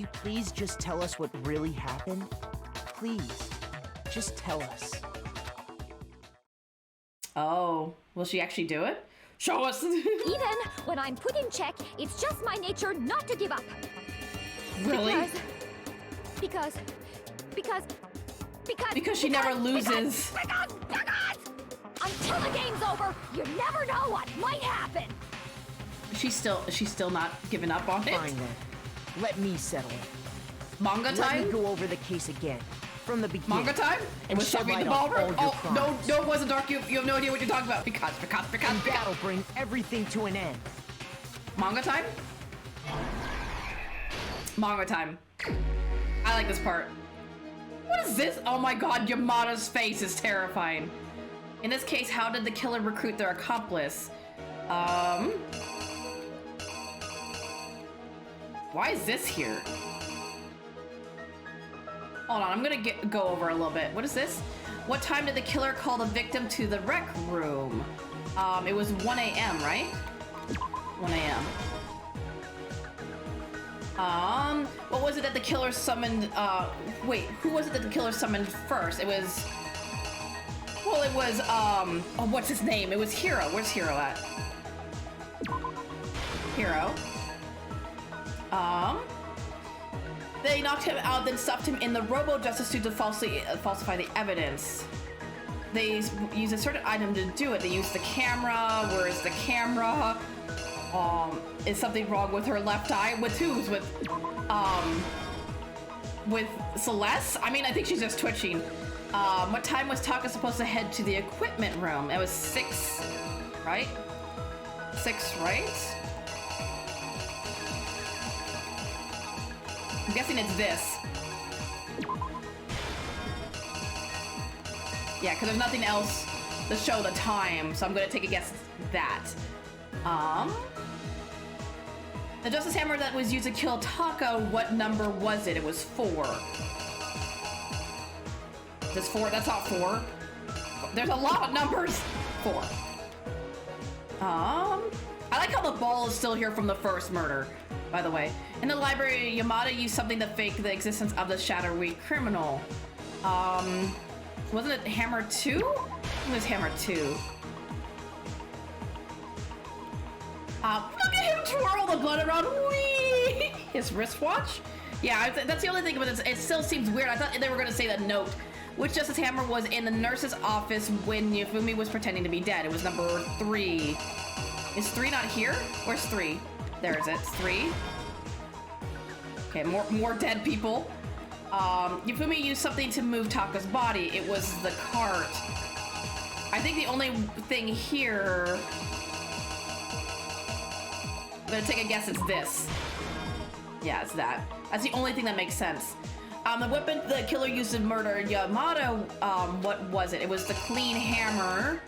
you please just tell us what really happened? Please, just tell us. Oh, will she actually do it? Show us! Even when I'm put in check, it's just my nature not to give up. Really? Because she never loses. Because until the game's over, you never know what might happen. She's still not giving up on it. Fine then. Let me settle it. Manga time? Let me go over the case again. From the beginning. Manga time? It was Stuffy the ballroom? Oh, no, it wasn't Dark. You have no idea what you're talking about. Because. And that'll bring everything to an end. Manga time? Manga time. I like this part. What is this? Oh my god, Yamada's face is terrifying. In this case, how did the killer recruit their accomplice? Why is this here? Hold on, I'm gonna go over a little bit. What is this? What time did the killer call the victim to the rec room? It was 1 a.m., right? 1 a.m. What was it that the killer summoned, wait, who was it that the killer summoned first? It was, well, it was, oh, what's his name? It was Hero. Where's Hero at? Hero. They knocked him out, then stuffed him in the robo-justice suit to falsify the evidence. They used a certain item to do it. They used the camera. Where is the camera? Is something wrong with her left eye? With whose? With Celeste? I mean, I think she's just twitching. What time was Taka supposed to head to the equipment room? It was 6, right? 6, right? I'm guessing it's this. Yeah, because there's nothing else to show the time, so I'm gonna take a guess at that. The Justice Hammer that was used to kill Taka, what number was it? It was 4. This 4? That's not 4. There's a lot of numbers. 4. I like how the ball is still here from the first murder, by the way. In the library, Yamada used something to fake the existence of the shadowy criminal. Wasn't it Hammer 2? It was Hammer 2. Look at him twirl the blood around. Whee! His wristwatch? Yeah, that's the only thing, but it still seems weird. I thought they were going to say that note. Which Justice Hammer was in the nurse's office when Yofumi was pretending to be dead? It was number 3. Is 3 not here? Where's 3? There is it. 3. Okay, more dead people. Yofumi used something to move Taka's body. It was the cart. I think the only thing here... I'm gonna take a guess it's this. Yeah, it's that. That's the only thing that makes sense. The weapon the killer used to murder Yamada, what was it? It was the clean hammer.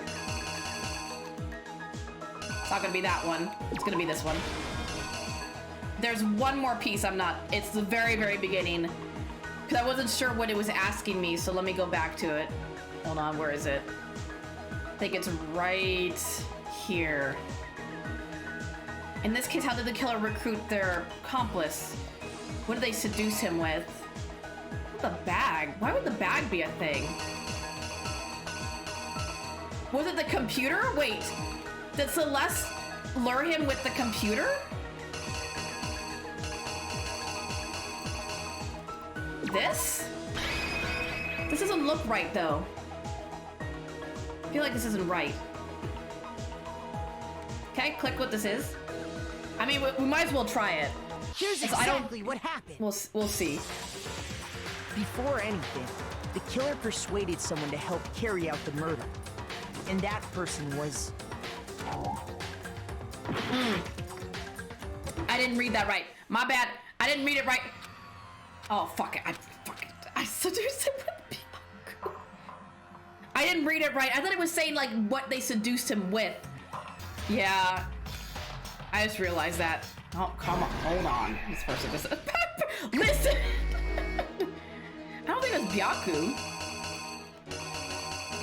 It's not gonna be that one. It's gonna be this one. There's one more piece it's the very, very beginning. Because I wasn't sure what it was asking me, so let me go back to it. Hold on, where is it? I think it's right here. In this case, how did the killer recruit their accomplice? What did they seduce him with? The bag? Why would the bag be a thing? Was it the computer? Wait, did Celeste lure him with the computer? This? This doesn't look right, though. I feel like this isn't right. Okay, click what this is. I mean, we might as well try it. Here's exactly what happened. We'll see. Before anything, the killer persuaded someone to help carry out the murder. And that person was... I didn't read that right. My bad. I didn't read it right. Oh, fuck it. I seduced him with Byaku. I didn't read it right. I thought it was saying, like, what they seduced him with. Yeah. I just realized that. Oh, come on. Hold on. This person just... Listen! I don't think it was Byaku.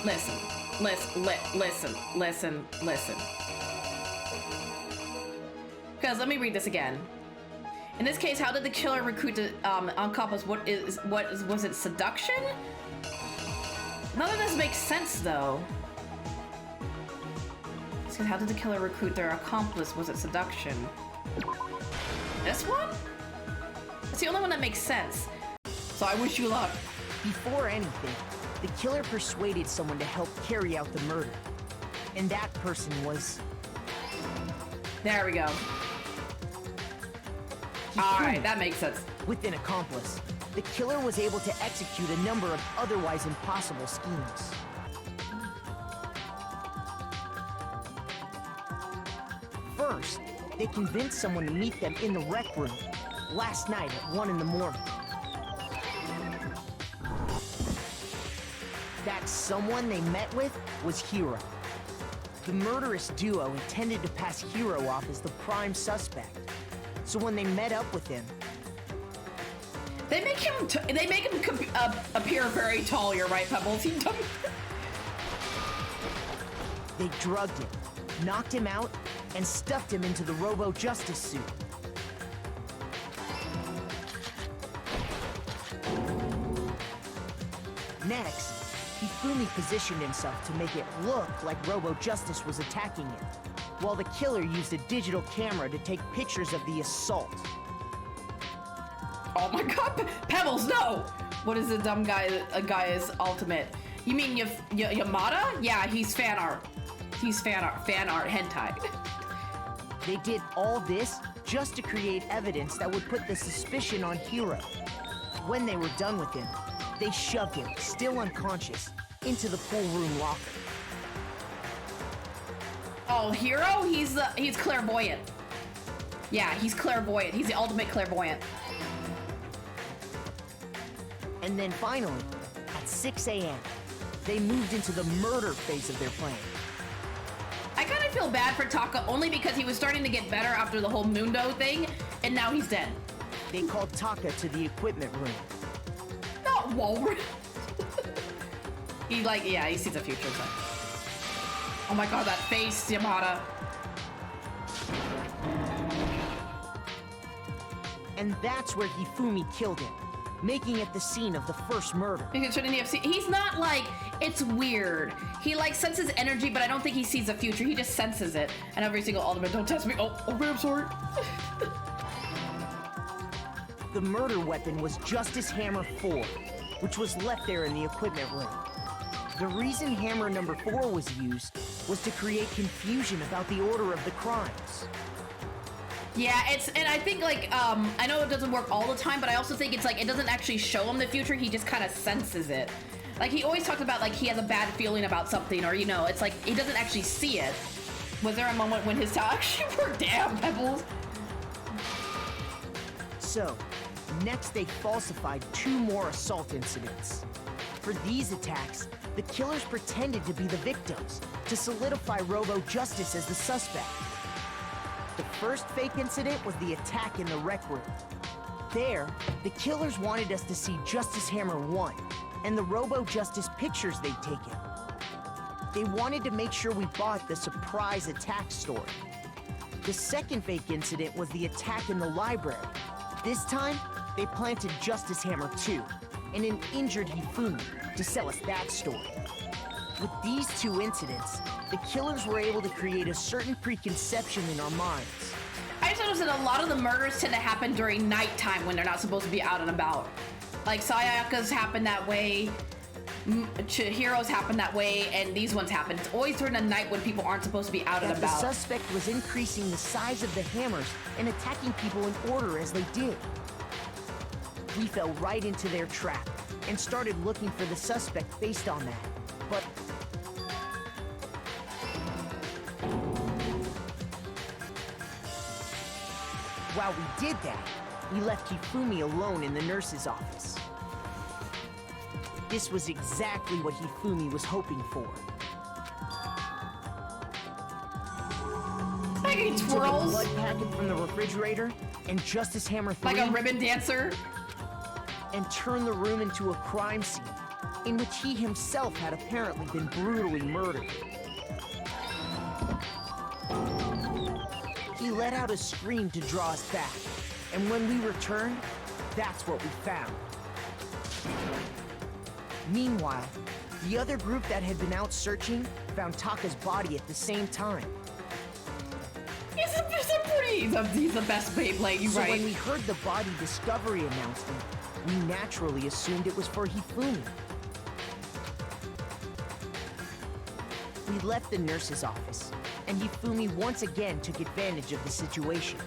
Listen. Because let me read this again. In this case, how did the killer recruit the accomplice? Was it seduction? None of this makes sense though. This is how did the killer recruit their accomplice? Was it seduction? This one? It's the only one that makes sense. So I wish you luck. Before anything, the killer persuaded someone to help carry out the murder. And that person was... There we go. Alright, that makes sense. With an accomplice, the killer was able to execute a number of otherwise impossible schemes. First, they convinced someone to meet them in the rec room last night at 1 in the morning. That someone they met with was Hero. The murderous duo intended to pass Hero off as the prime suspect. So when they met up with him, they make him appear very tall. You're right, Pebbles. They drugged him, knocked him out, and stuffed him into the Robo-Justice suit. Next, Hifumi positioned himself to make it look like Robo-Justice was attacking him, while the killer used a digital camera to take pictures of the assault. Oh my god, Pebbles, no! What is the dumb guy's ultimate? You mean Yamada? Yeah, he's fan art. He's fan art hentai. They did all this just to create evidence that would put the suspicion on Hero. When they were done with him, they shoved him, still unconscious, into the pool room locker. Oh, Hero? He's clairvoyant. Yeah, he's clairvoyant. He's the ultimate clairvoyant. And then finally, at 6 a.m., they moved into the murder phase of their plan. I kind of feel bad for Taka only because he was starting to get better after the whole Mundo thing, and now he's dead. They called Taka to the equipment room. Not Walrus. He sees the future. So. Oh my god, that face, Yamada. And that's where Hifumi killed him, making it the scene of the first murder. He's not like, it's weird. He senses energy, but I don't think he sees the future. He just senses it. And every single ultimate, don't test me. Oh, okay, I'm sorry. The murder weapon was Justice Hammer 4, which was left there in the equipment room. The reason Hammer number 4 was used was to create confusion about the order of the crimes. Yeah, and I think I know it doesn't work all the time, but I also think it's it doesn't actually show him the future, he just kind of senses it. He always talks about he has a bad feeling about something, or it's he doesn't actually see it. Was there a moment when his actually were damn Pebbles? So, next they falsified 2 more assault incidents. For these attacks, the killers pretended to be the victims to solidify Robo-Justice as the suspect. The first fake incident was the attack in the rec room. There, the killers wanted us to see Justice Hammer 1 and the Robo-Justice pictures they'd taken. They wanted to make sure we bought the surprise attack story. The second fake incident was the attack in the library. This time, they planted Justice Hammer 2 and an injured Hifumi to sell us that story. With these 2 incidents, the killers were able to create a certain preconception in our minds. I just noticed that a lot of the murders tend to happen during nighttime when they're not supposed to be out and about. Sayaka's happen that way, Chihiro's happen that way, and these ones happen. It's always during the night when people aren't supposed to be out and about. The suspect was increasing the size of the hammers and attacking people in order as they did. We fell right into their trap and started looking for the suspect based on that. But while we did that, we left Hifumi alone in the nurse's office. This was exactly what Hifumi was hoping for. He Took a twirls blood packet from the refrigerator and Justice Hammer 3 like a ribbon dancer. and turned the room into a crime scene in which he himself had apparently been brutally murdered. He let out a scream to draw us back, And when we returned, that's what we found. Meanwhile, the other group that had been out searching found Taka's body at the same time. He's the best Beyblade, you're So right. when we heard the body discovery announcement, we naturally assumed it was for Hifumi. We left the nurse's office, and Hifumi once again took advantage of the situation.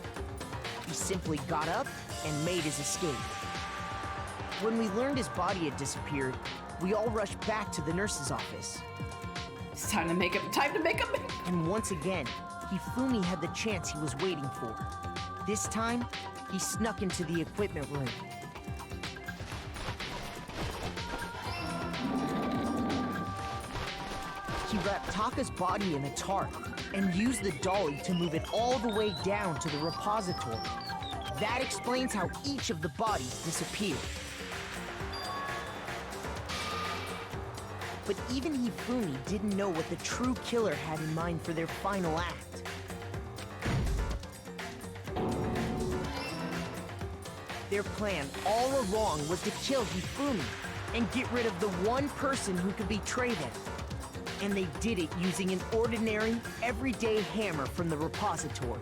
He simply got up and made his escape. When we learned his body had disappeared, we all rushed back to the nurse's office. It's time to make him. And once again, Hifumi had the chance he was waiting for. This time, he snuck into the equipment room. He wrapped Taka's body in a tarp and used the dolly to move it all the way down to the repository. That explains how each of the bodies disappeared. But even Hifumi didn't know what the true killer had in mind for their final act. Their plan all along was to kill Hifumi and get rid of the one person who could betray them. And they did it using an ordinary, everyday hammer from the repository.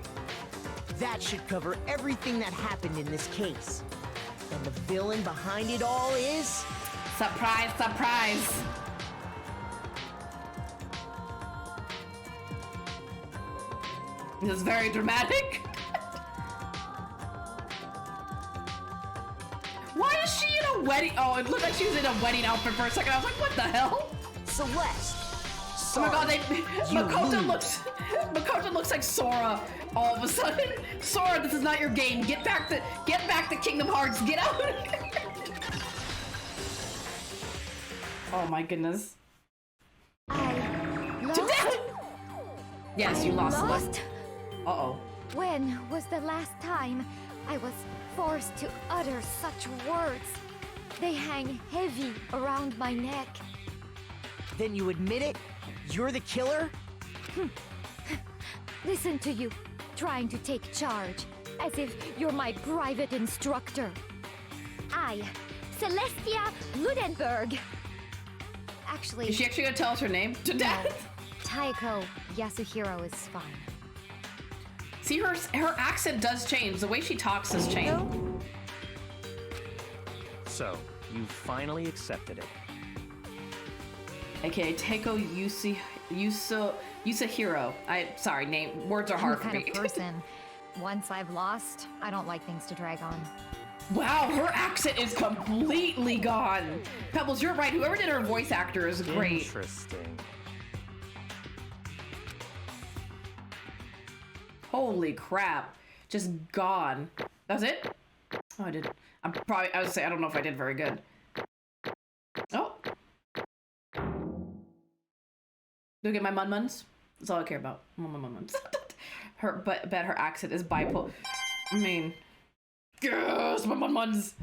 That should cover everything that happened in this case. And the villain behind it all is... Surprise, surprise. This is very dramatic. Why is she in a wedding? Oh, it looked like she was in a wedding outfit for a second. I was like, what the hell? Celeste. Oh my god, You Makoto looks like Sora all of a sudden. Sora, this is not your game. Get back to Kingdom Hearts. Get out. Oh my goodness. I To lost? death! Yes, you lost. Lost? Uh-oh. When was the last time I was forced to utter such words? They hang heavy around my neck. Then you admit it? You're the killer? Listen to you, trying to take charge, as if you're my private instructor. I, Celestia Ludenberg. Actually, Is she actually gonna tell us her name? To no. death? Taiko Yasuhiro is fine. See, her accent does change. The way she talks has changed. So, you finally accepted it. AKA Taiko Yasuhiro. Words are hard I'm for the kind me. of person. Once I've lost, I don't like things to drag on. Wow, her accent is completely gone. Pebbles, you're right. Whoever did her voice actor is great. Interesting. Holy crap. Just gone. That was it? Oh, I did. I would say, I don't know if I did very good. Oh. Look at my mun-muns. That's all I care about. My mun-muns. Bet her accent is bipolar. I mean, yes, my mun-muns.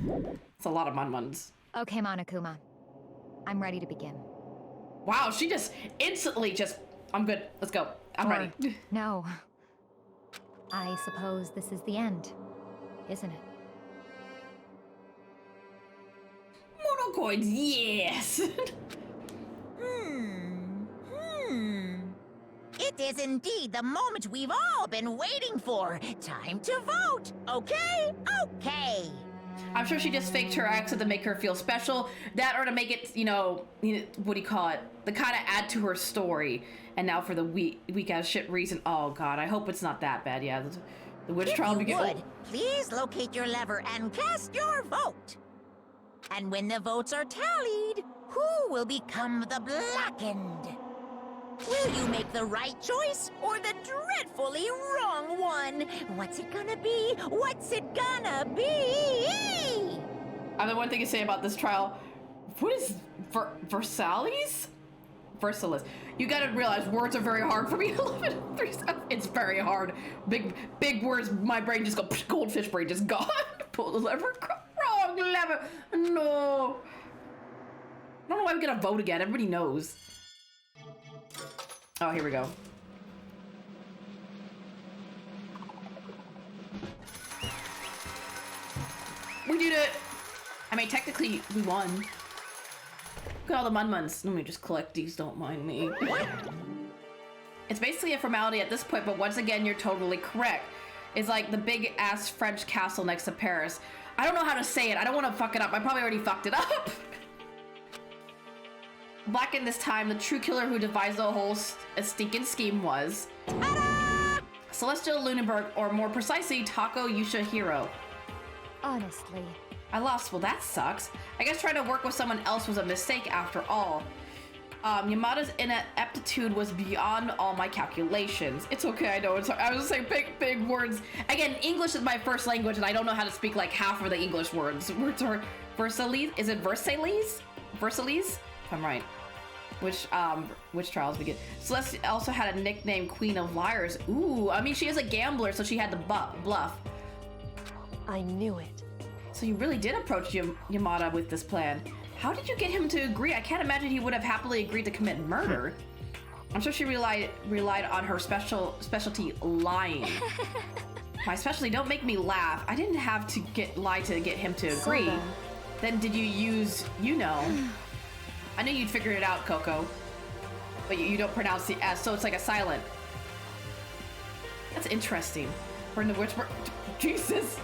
It's a lot of mun-muns. Okay, Monokuma. I'm ready to begin. Wow, she just instantly I'm good. Let's go. I'm ready. No. I suppose this is the end, isn't it? Monocoins, yes! It is indeed the moment we've all been waiting for. Time to vote. Okay? Okay. I'm sure she just faked her accent to make her feel special. That or to make it, what do you call it? The kind of add to her story. And now for the weak ass shit reason. Oh god, I hope it's not that bad. Yeah, the witch trial If you begins. would, please locate your lever and cast your vote. And when the votes are tallied, who will become the blackened? Will you make the right choice or the dreadfully wrong one? What's it gonna be? What's it gonna be? I have one thing to say about this trial. What is Versailles? Versailles. You gotta realize words are very hard for me. 1137. It's very hard. Big words. My brain just go goldfish brain just gone. Pull the lever. Wrong lever. No. I don't know why I'm gonna vote again. Everybody knows. Oh, here we go. it! I mean, technically, we won. Look at all the Mun-Muns. Let me just collect these, don't mind me. It's basically a formality at this point, but once again, you're totally correct. It's like the big-ass French castle next to Paris. I don't know how to say it. I don't want to fuck it up. I probably already fucked it up. Blackened this time, the true killer who devised the whole stinking scheme was... Celestial Lunenburg, or more precisely, Tako Yushihiro. Honestly. I lost. Well, that sucks. I guess trying to work with someone else was a mistake after all. Yamada's ineptitude was beyond all my calculations. It's okay, I know. It's, I was just saying big words. Again, English is my first language, and I don't know how to speak like half of the English words. Words are Versailles. Is it Versailles? Versailles? If I'm right. Which trials begin? Celeste also had a nickname, Queen of Liars. Ooh, I mean, she is a gambler, so she had the bluff. I knew it. So you really did approach Yamada with this plan. How did you get him to agree? I can't imagine he would have happily agreed to commit murder. I'm sure she relied on her specialty, lying. My specialty, don't make me laugh. I didn't have to lie to get him to agree. So then did you use, I knew you'd figure it out, Coco. But you don't pronounce the S, so it's like a silent. That's interesting. We're in the which Jesus.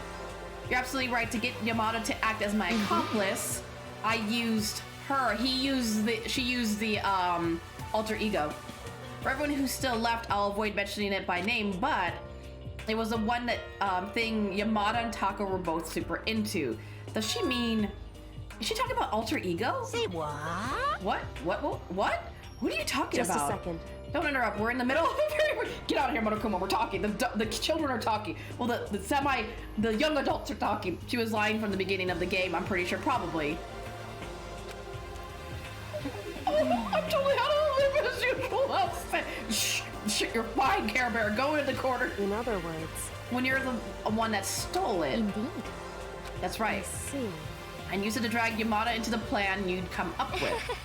You're absolutely right. To get Yamada to act as my accomplice, I used her. She used the alter ego. For everyone who's still left, I'll avoid mentioning it by name, but it was the one that thing Yamada and Taka were both super into. Does she mean? Is she talking about alter ego? Say what? What? What? What are you talking Just about? a second. Don't interrupt. We're in the middle. Get out of here, Monokuma. We're talking. The children are talking. Well, the young adults are talking. She was lying from the beginning of the game. I'm pretty sure, probably. Oh, I'm totally out of the loop as usual. Shh, you're fine, Care Bear. Go into the corner. In other words. When you're the one that stole it. Indeed. That's right. I see. And used it to drag Yamada into the plan you'd come up with.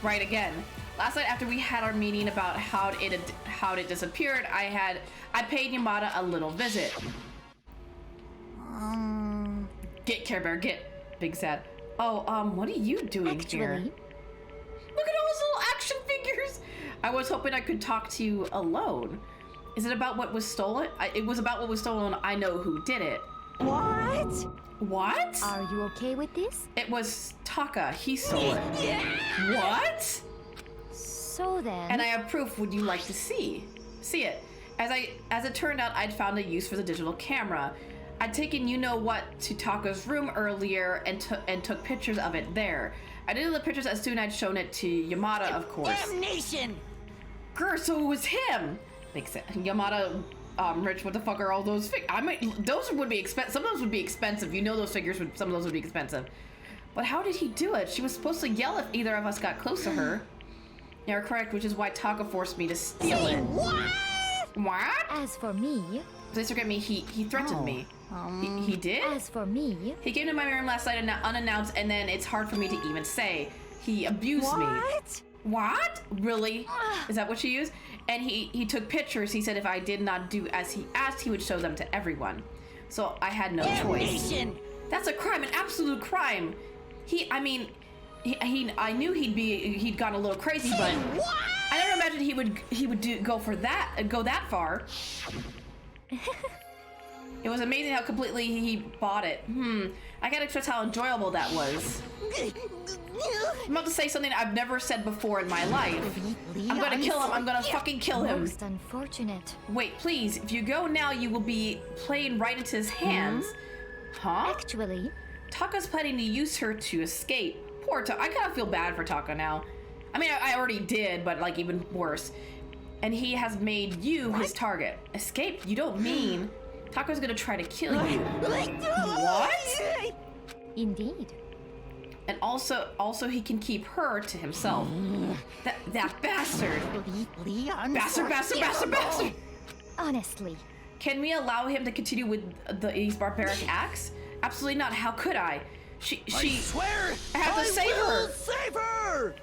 Right again. Last night after we had our meeting about how it disappeared, I paid Yamada a little visit. Get, Care Bear, get. Big sad. Oh, what are you doing here? Look at all those little action figures. I was hoping I could talk to you alone. Is it about what was stolen? It was about what was stolen. I know who did it. What? What? Are you okay with this? It was Taka. He stole it. What? So then... And I have proof. Would you like to see it? As it turned out, I'd found a use for the digital camera. I'd taken you-know-what to Taka's room earlier and took pictures of it there. I did the pictures as soon as I'd shown it to Yamada, of course. Damnation! Grr, so it was him! Makes sense. Yamada, Rich, what the fuck are all those figures? I mean, those would be expensive. Some of those would be expensive. You know those figures some of those would be expensive. But how did he do it? She was supposed to yell if either of us got close to her. You're correct, which is why Taka forced me to steal it. What? What? As for me... Please forgive me, he threatened me. He did? As for me... He came to my room last night unannounced, and then it's hard for me to even say. He abused me. What? Really? Is that what she used? And he took pictures. He said if I did not do as he asked, he would show them to everyone. So I had no choice. That's a crime, an absolute crime. I knew he'd gone a little crazy, but I never imagined he would go that far. It was amazing how completely he bought it. I can't express how enjoyable that was. I'm about to say something I've never said before in my life. I'm gonna kill him. I'm gonna fucking kill him. Most unfortunate. Wait, please. If you go now, you will be playing right into his hands. Huh? Actually... Taka's planning to use her to escape. Poor Taka. I kind of feel bad for Taka now. I mean, I already did, but like even worse. And he has made you his target. Escape? You don't mean... Taka's gonna try to kill you. What? Indeed. And also he can keep her to himself. That bastard. Bastard. Honestly. Can we allow him to continue with these barbaric acts? Absolutely not. How could I? She I swear I have to save her. Save her!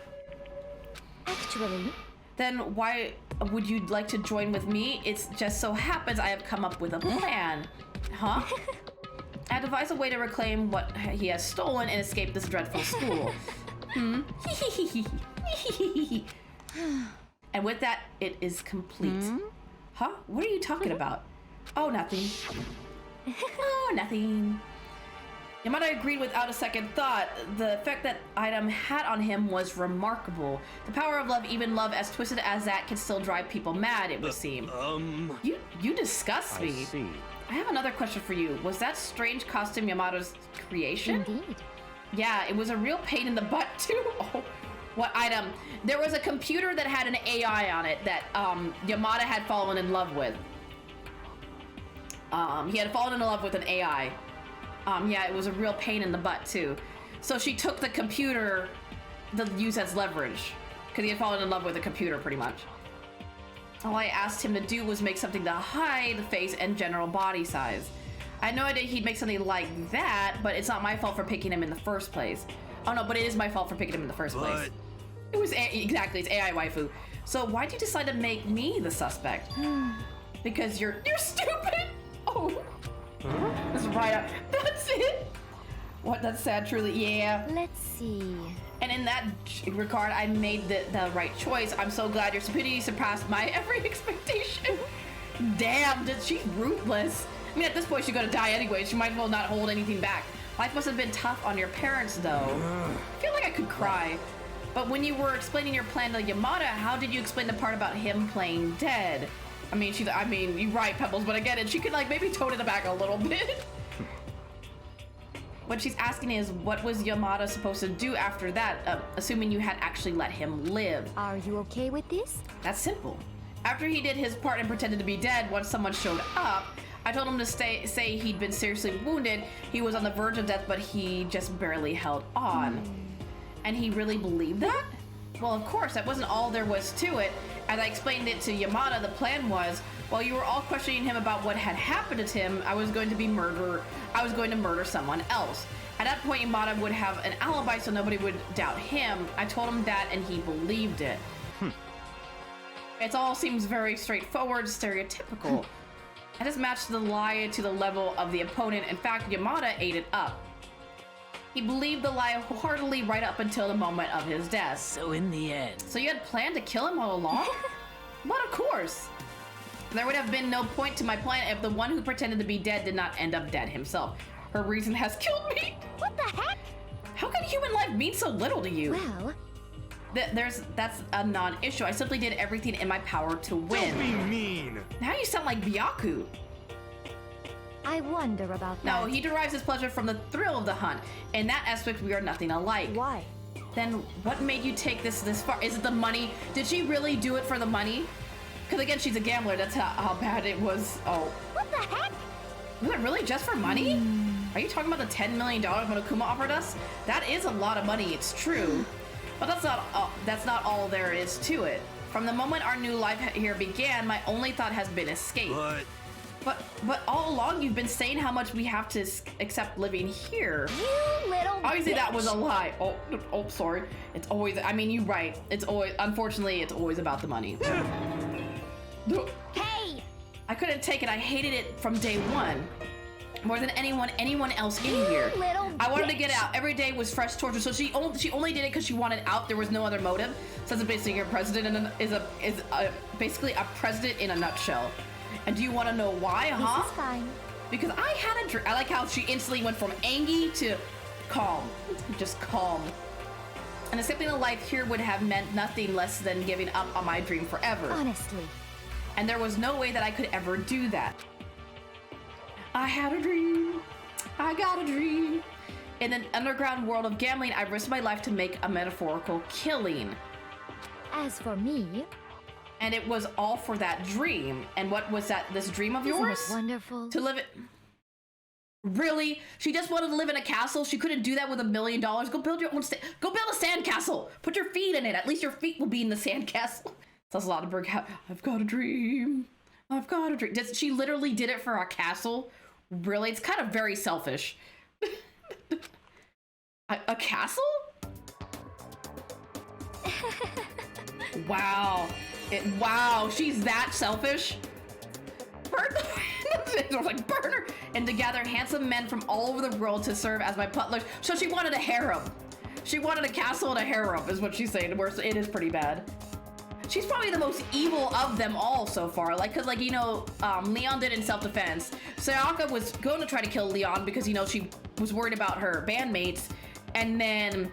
Actually... Then why would you like to join with me? It's just so happens I have come up with a plan. Huh? I and devise a way to reclaim what he has stolen and escape this dreadful school. And with that, it is complete. Huh? What are you talking about? Oh, nothing. Oh, nothing. Yamada agreed without a second thought. The effect that item had on him was remarkable. The power of love, even love as twisted as that, can still drive people mad, it would seem. You disgust me. I see. I have another question for you. Was that strange costume Yamada's creation? Indeed. Yeah, it was a real pain in the butt too. Oh, what item? There was a computer that had an AI on it that Yamada had fallen in love with. He had fallen in love with an AI. Yeah, it was a real pain in the butt too. So she took the computer to use as leverage because he had fallen in love with the computer pretty much. All I asked him to do was make something to hide the face and general body size. I had no idea he'd make something like that, but it's not my fault for picking him in the first place. Oh no, but it is my fault for picking him in the first place. It was exactly, it's AI waifu. So why'd you decide to make me the suspect? Because you're stupid. Oh, that's right up. That's it. What? That's sad, truly. Yeah. Let's see. And in that regard, I made the right choice. I'm so glad your stupidity surpassed my every expectation. Damn, she's ruthless. I mean, at this point, she's gonna die anyway. She might as well not hold anything back. Life must have been tough on your parents, though. I feel like I could cry. But when you were explaining your plan to Yamada, how did you explain the part about him playing dead? I mean, you're right, Pebbles, but I get it. She could, like, maybe tone it back a little bit. What she's asking is, what was Yamada supposed to do after that, assuming you had actually let him live? Are you okay with this? That's simple. After he did his part and pretended to be dead, once someone showed up, I told him to say he'd been seriously wounded, he was on the verge of death, but he just barely held on. And he really believed that? Well, of course, that wasn't all there was to it. As I explained it to Yamada, the plan was, while you were all questioning him about what had happened to him, I was going to murder someone else. At that point, Yamada would have an alibi so nobody would doubt him. I told him that and he believed it. It all seems very straightforward, stereotypical. I just matched the lie to the level of the opponent. In fact, Yamada ate it up. He believed the lie wholeheartedly right up until the moment of his death. So in the end... So you had planned to kill him all along? But of course. There would have been no point to my plan if the one who pretended to be dead did not end up dead himself. Her reason has killed me. What the heck? How can human life mean so little to you? Well... That's a non-issue. I simply did everything in my power to win. Don't be mean. Now you sound like Byaku. I wonder about that. No, he derives his pleasure from the thrill of the hunt. In that aspect, we are nothing alike. Why? Then what made you take this far? Is it the money? Did she really do it for the money? Because again, she's a gambler. That's how bad it was. Oh. What the heck? Was it really just for money? Are you talking about the $10 million Monokuma offered us? That is a lot of money, it's true. But that's not all there is to it. From the moment our new life here began, my only thought has been escape. But all along you've been saying how much we have to accept living here. You little Obviously bitch. that was a lie. Oh, sorry. It's always, I mean, you're right. It's always, unfortunately, it's always about the money. Hey! I couldn't take it. I hated it from day one. More than anyone else in here. Little I wanted to bitch. get out. Every day was fresh torture. So she only did it because she wanted out. There was no other motive. So that's basically your president is basically a president in a nutshell. And do you want to know why, huh? This is fine. Because I had a dream. I like how she instantly went from angry to calm. Just calm. And accepting a life here would have meant nothing less than giving up on my dream forever. Honestly. And there was no way that I could ever do that. I had a dream. I got a dream. In an underground world of gambling, I risked my life to make a metaphorical killing. As for me... And it was all for that dream. And what was that, this dream of yours? Isn't it wonderful? To live it. Really? She just wanted to live in a castle? She couldn't do that with $1 million? Go build your own go build a sandcastle. Put your feet in it. At least your feet will be in the sandcastle. That's a lot of Berg. I've got a dream. I've got a dream. She literally did it for a castle? Really? It's kind of very selfish. a castle? Wow. Wow, she's that selfish? burn them. I was like, burn her! And to gather handsome men from all over the world to serve as my butlers. So she wanted a harem. She wanted a castle and a harem, is what she's saying. Where it is pretty bad. She's probably the most evil of them all so far. Like, cause like, you know, Leon did in self-defense. Sayaka was going to try to kill Leon because, you know, she was worried about her bandmates. And then,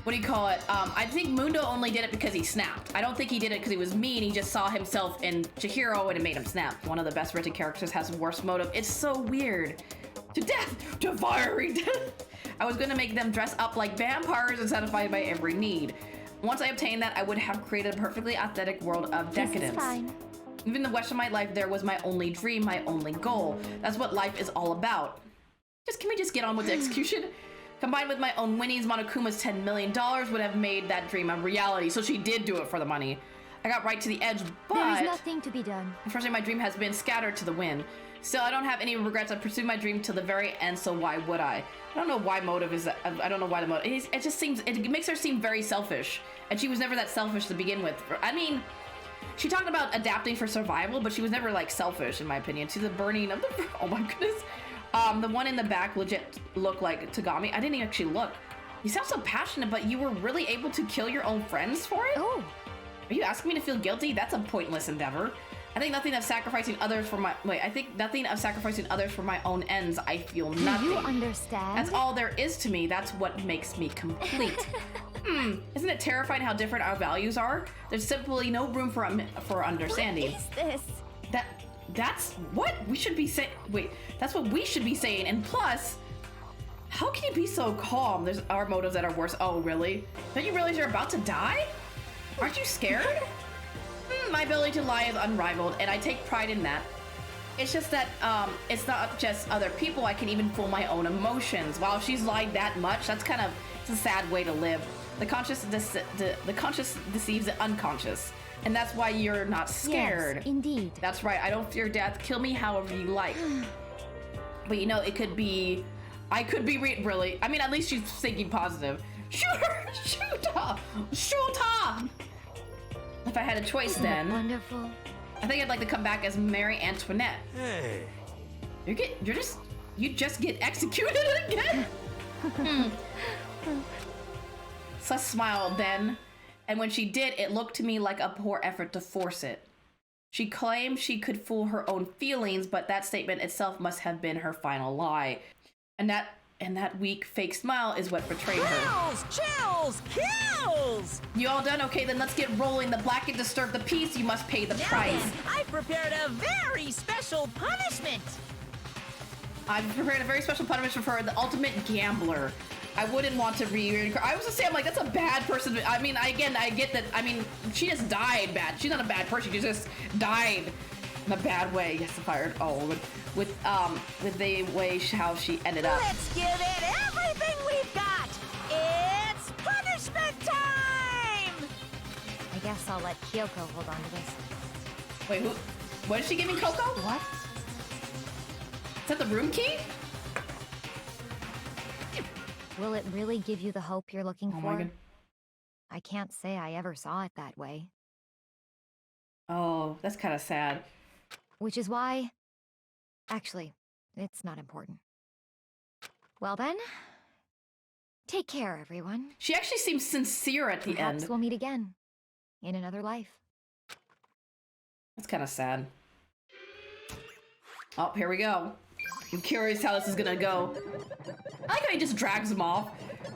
what do you call it? I think Mundo only did it because he snapped. I don't think he did it because he was mean. He just saw himself in Chihiro and it made him snap. One of the best written characters has worse motive. It's so weird. To death, to fiery death. I was gonna make them dress up like vampires and satisfied by every need. Once I obtained that, I would have created a perfectly aesthetic world of decadence. This is fine. Even the rest of my life, there was my only dream, my only goal. That's what life is all about. Can we just get on with the execution? Combined with my own winnings, Monokuma's $10 million would have made that dream a reality. So she did do it for the money. I got right to the edge, but There's nothing to be done. unfortunately my dream has been scattered to the wind. Still, I don't have any regrets. I pursued my dream to the very end, so why would I? I don't know why motive is that. I don't know why the motive. It just seems, it makes her seem very selfish. And she was never that selfish to begin with. I mean, she talked about adapting for survival, but she was never like selfish in my opinion. See the burning of the, oh my goodness. The one in the back legit looked like Tagami. I didn't actually look. You sound so passionate, but you were really able to kill your own friends for it? Oh, Are you asking me to feel guilty? That's a pointless endeavor. I think nothing of sacrificing others for my, I think nothing of sacrificing others for my own ends. I feel do nothing. you understand? That's all there is to me. That's what makes me complete. Isn't it terrifying how different our values are? There's simply no room for understanding. What is this? That's what we should be saying. Wait, that's what we should be saying. And plus, how can you be so calm? There's our motives that are worse. Oh, really? Don't you realize you're about to die? Aren't you scared? My ability to lie is unrivaled, and I take pride in that. It's just that it's not just other people. I can even fool my own emotions. Wow, she's lied that much. That's kind of, it's a sad way to live. The conscious deceives the unconscious. And that's why you're not scared. Yes, indeed. That's right. I don't fear death. Kill me however you like. But you know, it could be, I could be really. I mean, at least she's thinking positive. Shoot her! Shoot her! Shoot her! If I had a choice then, Wonderful. I think I'd like to come back as Mary Antoinette. Hey. You just get executed again? Sus smiled then, and when she did, it looked to me like a poor effort to force it. She claimed she could fool her own feelings, but that statement itself must have been her final lie. And that weak fake smile is what betrayed her. Chills! Kills! You all done? Okay, then let's get rolling. The black and disturb the peace, you must pay the price. Then, I prepared a very special punishment. I've prepared a very special punishment for the ultimate gambler. I wouldn't want to I was gonna say, I'm like, that's a bad person. I mean, I get that. I mean, she just died bad. She's not a bad person. She just died in a bad way. Yes, fired. Oh, with the way how she ended up. Let's give it everything we've got. It's punishment time. I guess I'll let Kyoko hold on to this. Wait, who? What is she giving Coco? What? Is that the room key? Will it really give you the hope you're looking Oh for? my god. I can't say I ever saw it that way. Oh, that's kind of sad. Which is why... Actually, it's not important. Well then, take care, everyone. She actually seems sincere at the Perhaps end. we'll meet again, in another life. That's kind of sad. Oh, here we go. I'm curious how this is gonna go. I like how he just drags him off.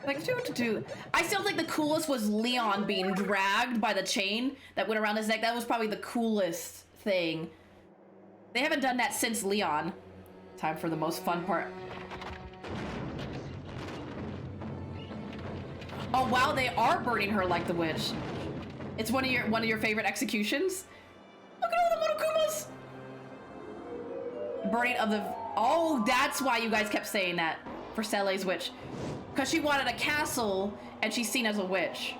Like, do. I still think the coolest was Leon being dragged by the chain that went around his neck. That was probably the coolest thing. They haven't done that since Leon. Time for the most fun part. Oh wow, they are burning her like the witch. It's one of your favorite executions. Look at all the Monokumas! Burning of the... Oh, that's why you guys kept saying that. For Sele's witch. Because she wanted a castle, and she's seen as a witch.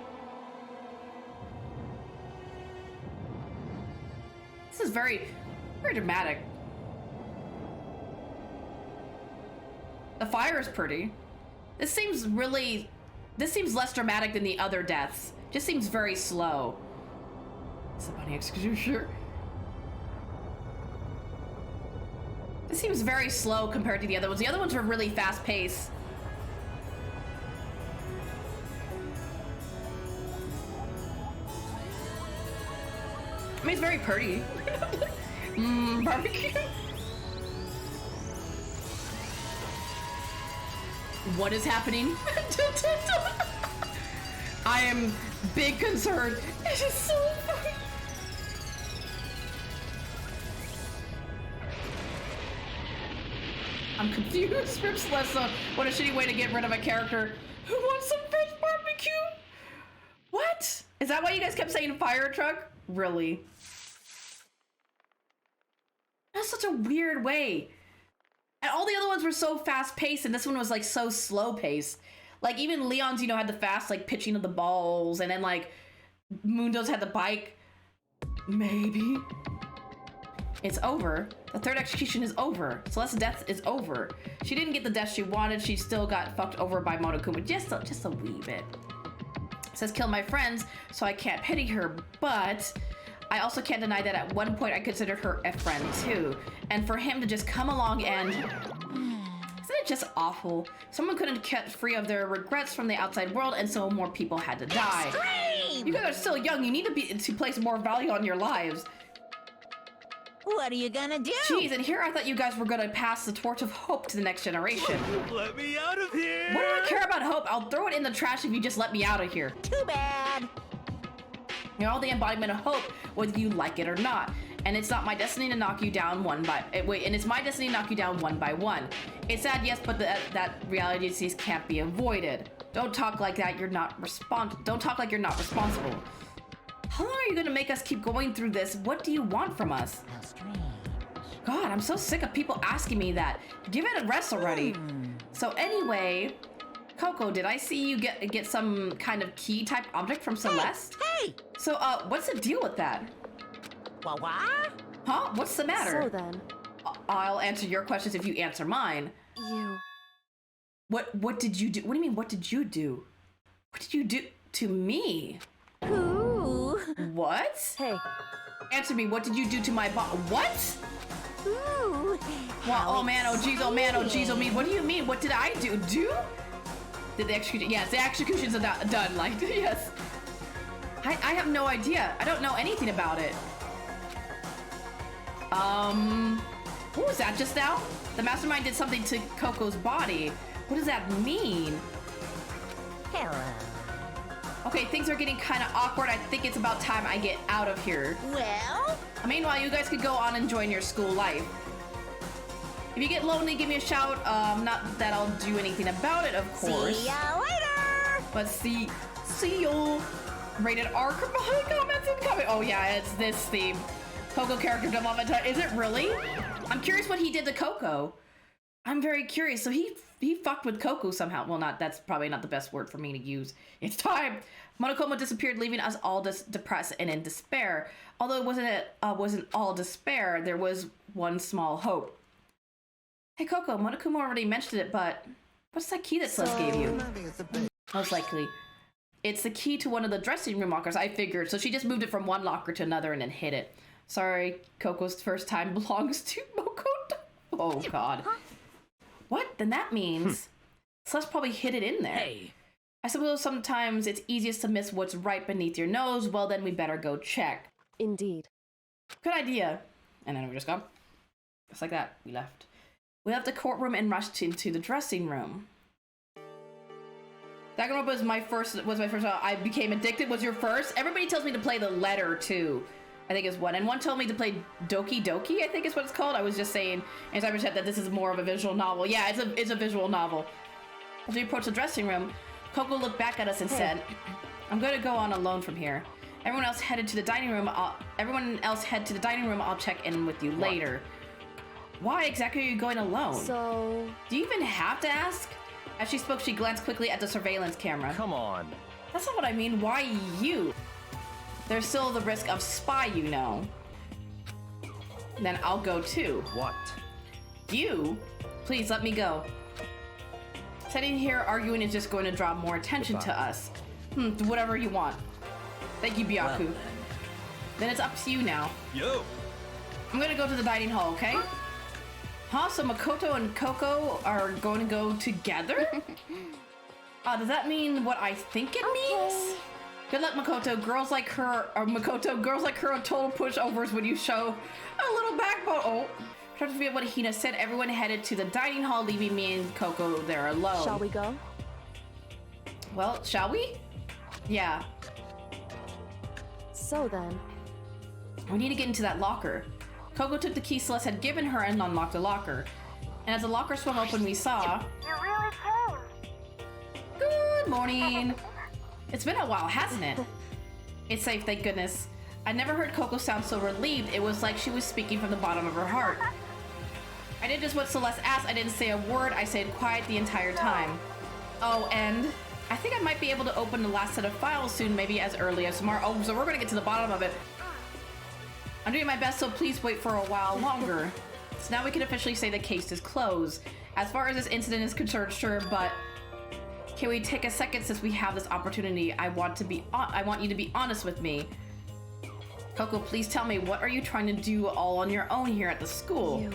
This is very, very dramatic. The fire is pretty. This seems less dramatic than the other deaths. Just seems very slow. It's a bunny executioner. This seems very slow compared to the other ones. The other ones were really fast-paced. I mean, it's very pretty. Barbecue. What is happening? I am big concerned. This is so funny. I'm confused. Rip Celesta, what a shitty way to get rid of a character who wants some fresh barbecue. What? Is that why you guys kept saying fire truck? Really? That's such a weird way. And all the other ones were so fast paced, and this one was like so slow paced. Like even Leon's, you know, had the fast like pitching of the balls, and then like Mundo's had the bike. Maybe. It's over. The third execution is over. Celeste's death is over. She didn't get the death she wanted. She still got fucked over by Monokuma. Just a wee bit. It says kill my friends, so I can't pity her, but I also can't deny that at one point I considered her a friend too. And for him to just come along and... Isn't it just awful? Someone couldn't get free of their regrets from the outside world, and so more people had to die. Extreme! You guys are still young. You need to place more value on your lives. What are you gonna do? Jeez, and here I thought you guys were gonna pass the torch of hope to the next generation. Let me out of here! What do I care about hope? I'll throw it in the trash if you just let me out of here. Too bad. You're all the embodiment of hope, whether you like it or not. And it's not my destiny to knock you down one by one. It's sad, yes, but that reality disease can't be avoided. Don't talk like that. Don't talk like you're not responsible. How long are you gonna make us keep going through this? What do you want from us? How strange. God, I'm so sick of people asking me that. Give it a rest already. So anyway, Coco, did I see you get some kind of key type object from Celeste? Hey! So what's the deal with that? What? Huh? What's the matter? So then, I'll answer your questions if you answer mine. you... What did you do? What do you mean, what did you do? What did you do to me? Ooh. What? Hey, Answer me, what did you do to my what? Ooh. Well, oh man, oh geez, oh man, oh geez, oh me. What do you mean? What did I do? Did the execution? Yes, the executions are done. Like, yes. I have no idea. I don't know anything about it. What was that just now? The mastermind did something to Coco's body. What does that mean? Hello. Okay, things are getting kind of awkward. I think it's about time I get out of here. Well? Meanwhile, you guys could go on enjoying your school life. If you get lonely, give me a shout. Not that I'll do anything about it, of course. See ya later! But see you. Rated R. Comments incoming. Oh yeah, it's this theme. Coco character development. Is it really? I'm curious what he did to Coco. I'm very curious. So he fucked with Coco somehow. Well, that's probably not the best word for me to use. It's time. Monokuma disappeared, leaving us all depressed and in despair. Although it wasn't all despair, there was one small hope. Hey Coco, Monokuma already mentioned it, but what's that key that Celeste gave you? Most likely. It's the key to one of the dressing room lockers, I figured. So she just moved it from one locker to another and then hid it. Sorry, Coco's first time belongs to Mokoto. Oh god. What? Then that means Celeste probably hid it in there. Hey. I suppose sometimes it's easiest to miss what's right beneath your nose. Well, then we better go check. indeed. Good idea. And then we just go. Just like that, we left. We left the courtroom and rushed into the dressing room. Danganronpa was my first. I became addicted. Was your first? Everybody tells me to play the letter too. I think is one. And one told me to play Doki Doki, I think is what it's called. I was just saying in Cyberchat that this is more of a visual novel. Yeah, it's a visual novel. As we approached the dressing room, Coco looked back at us and said, I'm going to go on alone from here. Everyone else headed to the dining room. Head to the dining room. I'll check in with you later. Why exactly are you going alone? So... Do you even have to ask? As she spoke, she glanced quickly at the surveillance camera. Come on. That's not what I mean. Why you? There's still the risk of spy, you know. Then I'll go too. What? You? Please let me go. Sitting here arguing is just going to draw more attention to us. Whatever you want. Thank you, Byaku. Well, then it's up to you now. Yo. I'm gonna go to the dining hall, okay? Huh? So Makoto and Coco are going to go together? Does that mean what I think it means? Good luck, Makoto. Girls like her are total pushovers when you show a little backbone. Oh, trying to forget what Hina said. Everyone headed to the dining hall, leaving me and Coco there alone. Shall we go? Well, shall we? Yeah. So then, We need to get into that locker. Coco took the key Celeste had given her and unlocked the locker. And as the locker swung open, we saw... You really came. Good morning. It's been a while, hasn't it? It's safe, thank goodness. I never heard Coco sound so relieved. It was like she was speaking from the bottom of her heart. I did just what Celeste asked. I didn't say a word. I stayed quiet the entire time. Oh, and I think I might be able to open the last set of files soon, maybe as early as tomorrow. Oh, so we're gonna get to the bottom of it. I'm doing my best, so please wait for a while longer. So now we can officially say the case is closed. As far as this incident is concerned, sure, but can we take a second since we have this opportunity? I want you to be honest with me. Coco, please tell me, what are you trying to do all on your own here at the school?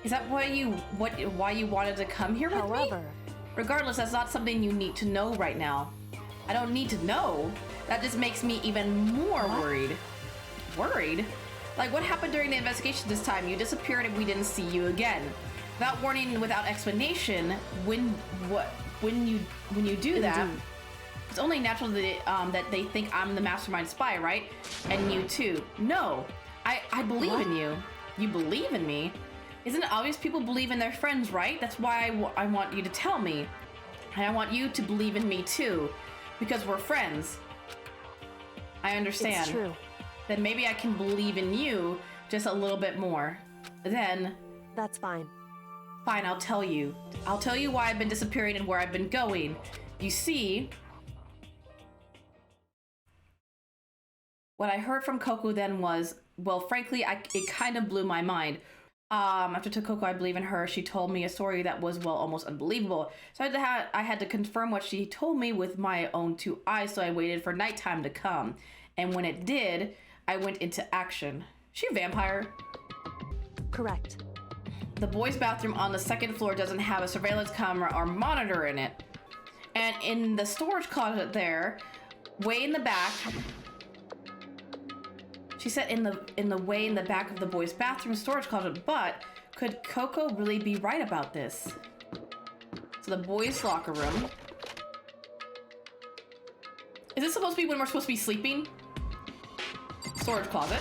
Is that why you wanted to come here with me? Regardless, that's not something you need to know right now. I don't need to know. That just makes me even more worried. Worried? Like, what happened during the investigation this time? You disappeared and we didn't see you again. Without warning, without explanation, when you do that, it's only natural that they think I'm the mastermind spy, right? And you too. No, I believe in you. You believe in me? Isn't it obvious people believe in their friends, right? That's why I want you to tell me. And I want you to believe in me too, because we're friends. I understand. It's true. Then maybe I can believe in you just a little bit more. Then... That's fine. Fine, I'll tell you. I'll tell you why I've been disappearing and where I've been going. You see... What I heard from Coco then was, well, frankly, it kind of blew my mind. After to Coco, I believe in her, she told me a story that was, well, almost unbelievable. So I had to confirm what she told me with my own two eyes, so I waited for nighttime to come. And when it did, I went into action. She a vampire? Correct. The boys' bathroom on the second floor doesn't have a surveillance camera or monitor in it. And in the storage closet there, way in the back, she said in the way in the back of the boys' bathroom storage closet, but could Coco really be right about this? So the boys' locker room. Is this supposed to be when we're supposed to be sleeping? Storage closet.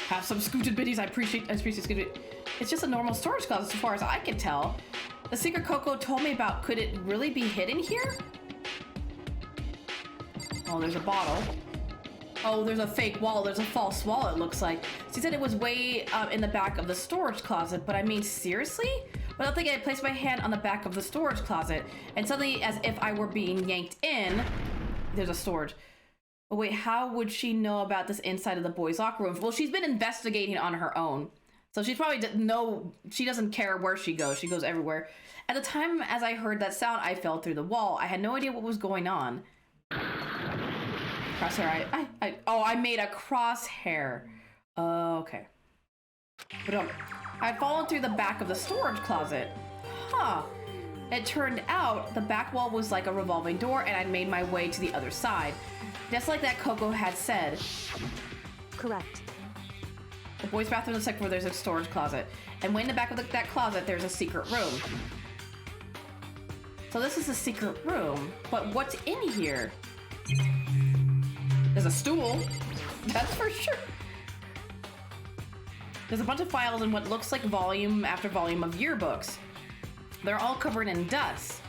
Have some scooted biddies. I appreciate scooted. It's just a normal storage closet so far as I can tell. The secret Coco told me about, could it really be hidden here? Oh, there's a bottle. Oh, there's a fake wall. There's a false wall, it looks like. She said it was way in the back of the storage closet, but I mean, seriously? Without thinking, I placed my hand on the back of the storage closet, and suddenly, as if I were being yanked in, there's a storage. But wait, how would she know about this inside of the boys' locker room? Well, she's been investigating on her own. So she's probably she doesn't care where she goes. She goes everywhere. At the time, as I heard that sound, I fell through the wall. I had no idea what was going on. Crosshair, I made a crosshair. Okay. But I'd fallen through the back of the storage closet. Huh. It turned out the back wall was like a revolving door and I'd made my way to the other side. Just like that Coco had said. Correct. The boys' bathroom on the second floor, there's a storage closet. And way in the back of that closet, there's a secret room. So this is a secret room, but what's in here? There's a stool, that's for sure. There's a bunch of files in what looks like volume after volume of yearbooks. They're all covered in dust.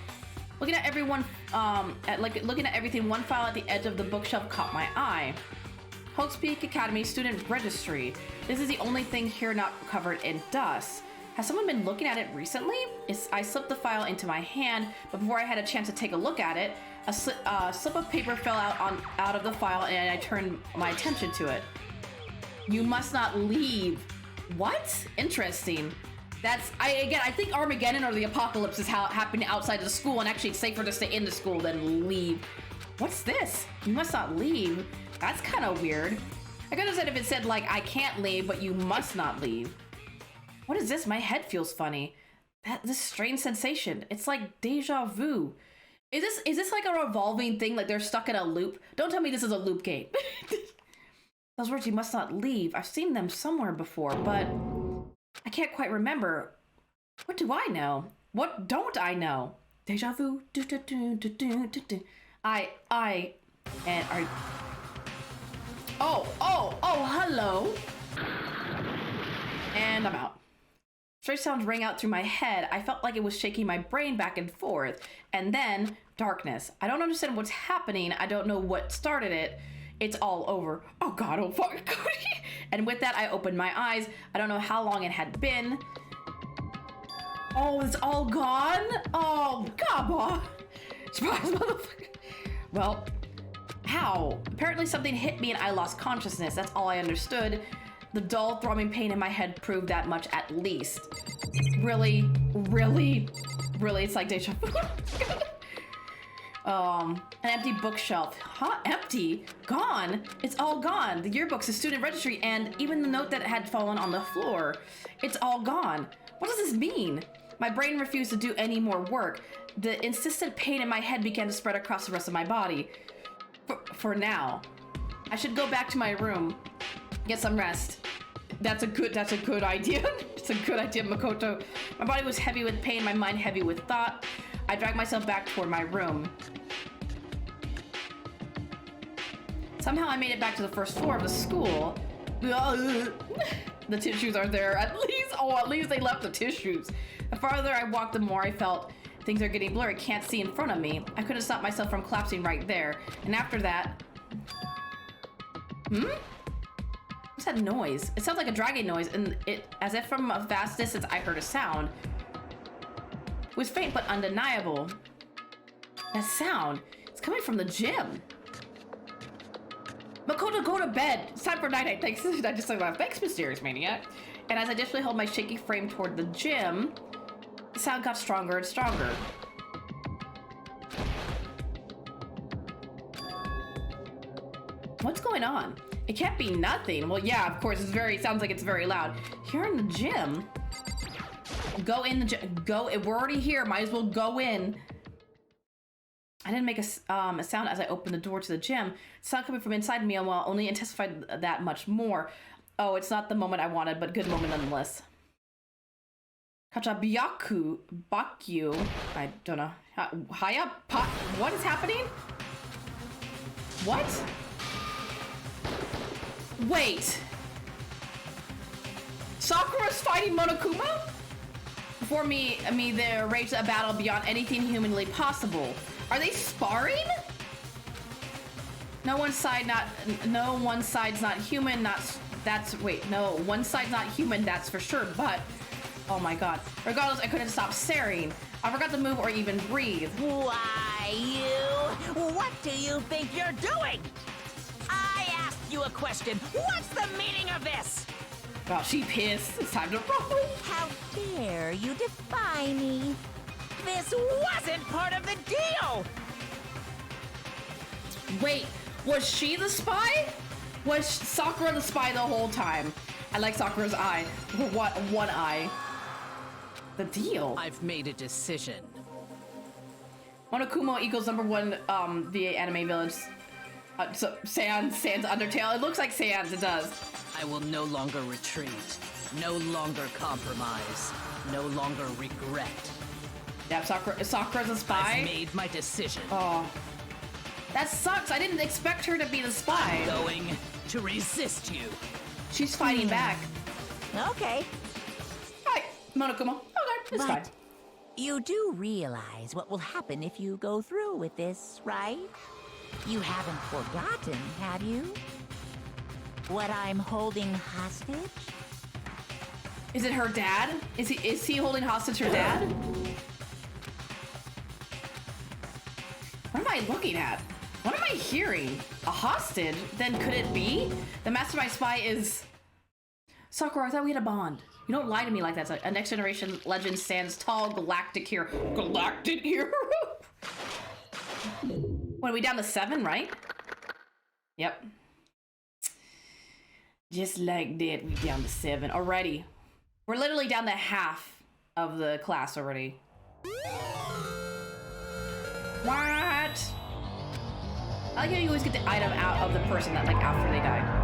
Looking at looking at everything, one file at the edge of the bookshelf caught my eye. Hope's Peak Academy Student Registry. This is the only thing here not covered in dust. Has someone been looking at it recently? I slipped the file into my hand, but before I had a chance to take a look at it, a slip of paper fell out of the file and I turned my attention to it. You must not leave. What? Interesting. I think Armageddon or the apocalypse is how it happened outside of the school, and actually it's safer to stay in the school than leave. What's this? You must not leave. That's kind of weird. I could have said if it said like, I can't leave, but you must not leave. What is this? My head feels funny. This strange sensation. It's like deja vu. Is this like a revolving thing? Like they're stuck in a loop? Don't tell me this is a loop game. Those words, you must not leave. I've seen them somewhere before, but I can't quite remember. What do I know? What don't I know? Deja vu. And are. Oh, hello. And I'm out. Strange sounds rang out through my head. I felt like it was shaking my brain back and forth. And then darkness. I don't understand what's happening. I don't know what started it. It's all over. Oh God, oh fuck. And with that, I opened my eyes. I don't know how long it had been. Oh, it's all gone? Oh, come on. Surprise, motherfucker. Well, how? Apparently something hit me and I lost consciousness. That's all I understood. The dull, throbbing pain in my head proved that much at least. Really, it's like deja vu. An empty bookshelf. Huh? Empty? Gone? It's all gone. The yearbooks, the student registry, and even the note that had fallen on the floor. It's all gone. What does this mean? My brain refused to do any more work. The insistent pain in my head began to spread across the rest of my body. For now. I should go back to my room. Get some rest. That's a good idea. It's a good idea, Makoto. My body was heavy with pain, my mind heavy with thought. I dragged myself back toward my room. Somehow I made it back to the first floor of the school. The tissues are there. At least they left the tissues. The farther I walked, the more I felt things are getting blurry. Can't see in front of me. I couldn't stop myself from collapsing right there. And after that... What's that noise? It sounds like a dragging noise, and as if from a vast distance I heard a sound. It was faint but undeniable. That sound, it's coming from the gym. Makoto, go to bed. It's time for night-night. Thanks. I just said, thanks, mysterious maniac. And as I desperately held my shaky frame toward the gym, the sound got stronger and stronger. What's going on? It can't be nothing. Well, yeah, of course, it sounds like it's very loud. Here in the gym. Go in the gym. We're already here. Might as well go in. I didn't make a sound as I opened the door to the gym. Sound coming from inside me, while only intensified that much more. Oh, it's not the moment I wanted, but good moment nonetheless. Bakyu. I don't know. What is happening? What? Wait. Sakura's fighting Monokuma? Before me, there raged a battle beyond anything humanly possible. Are they sparring? One side's not human, one side's not human, that's for sure, but, oh my God. Regardless, I couldn't stop staring. I forgot to move or even breathe. Why, what do you think you're doing? I asked you a question. What's the meaning of this? Well, she pissed. It's time to roll. How dare you defy me? This wasn't part of the deal! Wait, was she the spy? Was Sakura the spy the whole time? I like Sakura's eye. What? One eye. The deal. I've made a decision. Monokuma equals #1 VA anime villains. So Sans Undertale. It looks like Sans, it does. I will no longer retreat. No longer compromise. No longer regret. Yeah, Sakura's a spy? I've made my decision. Oh. That sucks. I didn't expect her to be the spy. I'm going to resist you. She's fighting back. Okay. Hi, Monokuma. Okay, it's fine. You do realize what will happen if you go through with this, right? You haven't forgotten, have you? What I'm holding hostage? Is it her dad? Is he holding hostage her dad? What am I looking at? What am I hearing? A hostage? Then could it be? The mastermind spy is... Sakura, I thought we had a bond. You don't lie to me like that. A next generation legend stands tall, galactic hero. Galactic hero? What, are we down to 7, right? Yep. Just like that, we down to 7. Alrighty. We're literally down to half of the class already. What? I like how you always get the item out of the person that, like, after they died.